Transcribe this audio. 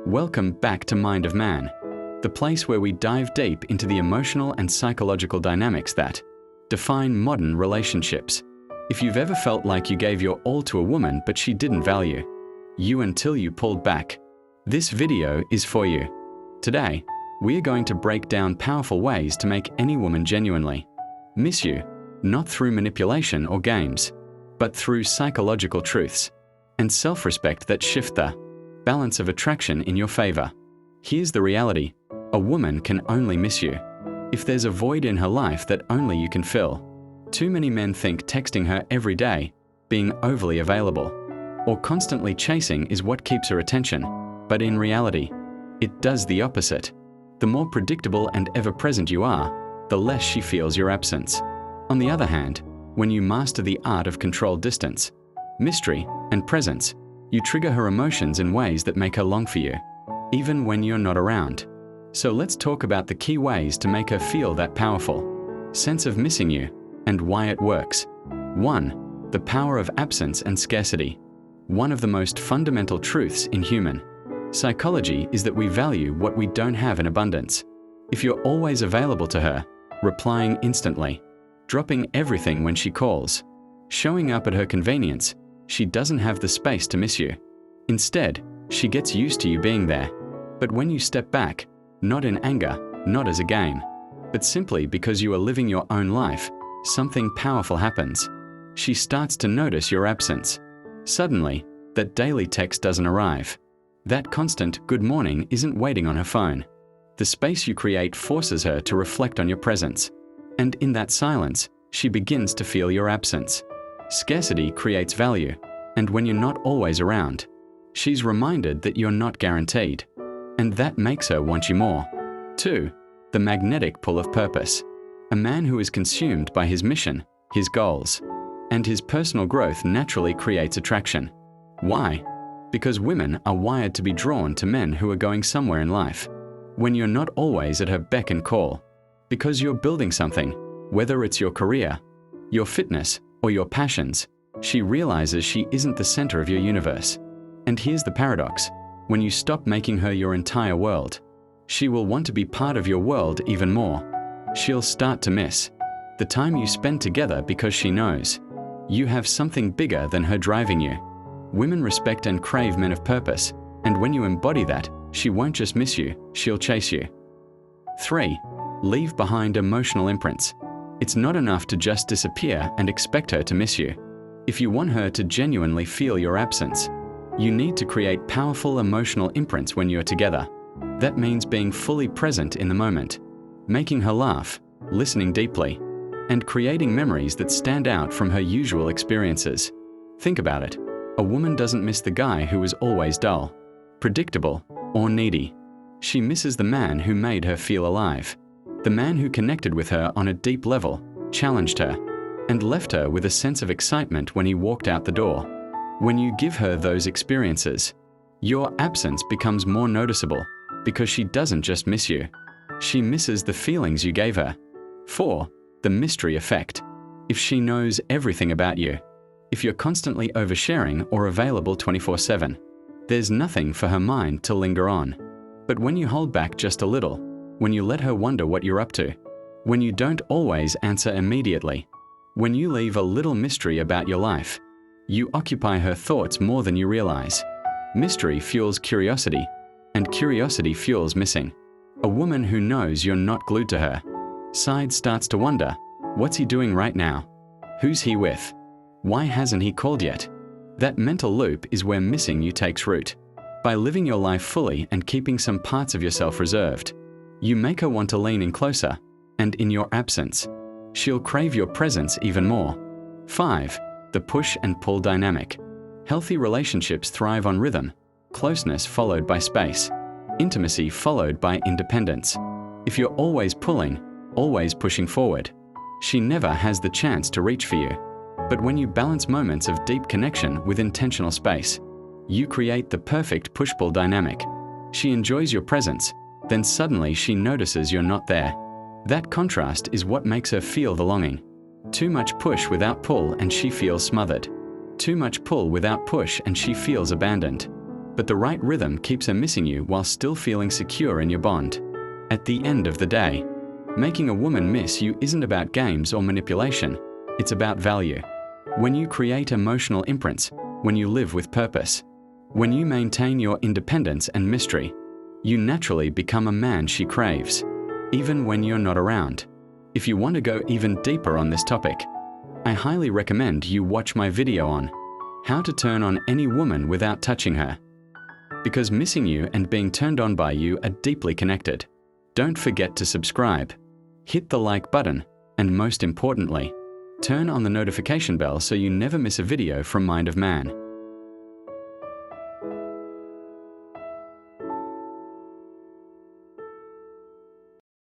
Welcome back to Mind of Man, the place where we dive deep into the emotional and psychological dynamics that define modern relationships. If you've ever felt like you gave your all to a woman but she didn't value you until you pulled back, this video is for you. Today, we're going to break down powerful ways to make any woman genuinely miss you, not through manipulation or games, but through psychological truths and self-respect that shift the balance of attraction in your favor. Here's the reality: a woman can only miss you if there's a void in her life that only you can fill. Too many men think texting her every day, being overly available, or constantly chasing is what keeps her attention, but in reality, it does the opposite. The more predictable and ever-present you are, the less she feels your absence. On the other hand, when you master the art of controlled distance, mystery, and presence, you trigger her emotions in ways that make her long for you, even when you're not around. So let's talk about the key ways to make her feel that powerful sense of missing you and why it works. 1. The power of absence and scarcity. One of the most fundamental truths in human psychology is that we value what we don't have in abundance. If you're always available to her, replying instantly, dropping everything when she calls, showing up at her convenience, she doesn't have the space to miss you. Instead, she gets used to you being there. But when you step back, not in anger, not as a game, but simply because you are living your own life, something powerful happens. She starts to notice your absence. Suddenly, that daily text doesn't arrive. That constant good morning isn't waiting on her phone. The space you create forces her to reflect on your presence. And in that silence, she begins to feel your absence. Scarcity creates value, and when you're not always around, she's reminded that you're not guaranteed, and that makes her want you more. 2. The magnetic pull of purpose. A man who is consumed by his mission, his goals, and his personal growth naturally creates attraction. Why? Because women are wired to be drawn to men who are going somewhere in life. When you're not always at her beck and call, because you're building something, whether it's your career, your fitness, or your passions, she realizes she isn't the center of your universe. And here's the paradox: when you stop making her your entire world, she will want to be part of your world even more. She'll start to miss the time you spend together because she knows you have something bigger than her driving you. Women respect and crave men of purpose, and when you embody that, she won't just miss you, she'll chase you. 3. Leave behind emotional imprints. It's not enough to just disappear and expect her to miss you. If you want her to genuinely feel your absence, you need to create powerful emotional imprints when you're together. That means being fully present in the moment, making her laugh, listening deeply, and creating memories that stand out from her usual experiences. Think about it. A woman doesn't miss the guy who was always dull, predictable, or needy. She misses the man who made her feel alive. The man who connected with her on a deep level, challenged her, and left her with a sense of excitement when he walked out the door. When you give her those experiences, your absence becomes more noticeable because she doesn't just miss you. She misses the feelings you gave her. 4. The mystery effect. If she knows everything about you, if you're constantly oversharing or available 24/7, there's nothing for her mind to linger on. But when you hold back just a little, when you let her wonder what you're up to, when you don't always answer immediately, when you leave a little mystery about your life, you occupy her thoughts more than you realize. Mystery fuels curiosity, and curiosity fuels missing. A woman who knows you're not glued to her side starts to wonder, what's he doing right now? Who's he with? Why hasn't he called yet? That mental loop is where missing you takes root. By living your life fully and keeping some parts of yourself reserved, you make her want to lean in closer, and in your absence, she'll crave your presence even more. 5. The push and pull dynamic. Healthy relationships thrive on rhythm, closeness followed by space, intimacy followed by independence. If you're always pulling, always pushing forward, she never has the chance to reach for you. But when you balance moments of deep connection with intentional space, you create the perfect push-pull dynamic. She enjoys your presence, then suddenly she notices you're not there. That contrast is what makes her feel the longing. Too much push without pull and she feels smothered. Too much pull without push and she feels abandoned. but the right rhythm keeps her missing you while still feeling secure in your bond. At the end of the day, making a woman miss you isn't about games or manipulation. It's about value. When you create emotional imprints, when you live with purpose, when you maintain your independence and mystery, you naturally become a man she craves, even when you're not around. If you want to go even deeper on this topic, I highly recommend you watch my video on how to turn on any woman without touching her. Because missing you and being turned on by you are deeply connected. Don't forget to subscribe, hit the like button, and most importantly, turn on the notification bell so you never miss a video from Mind of Man.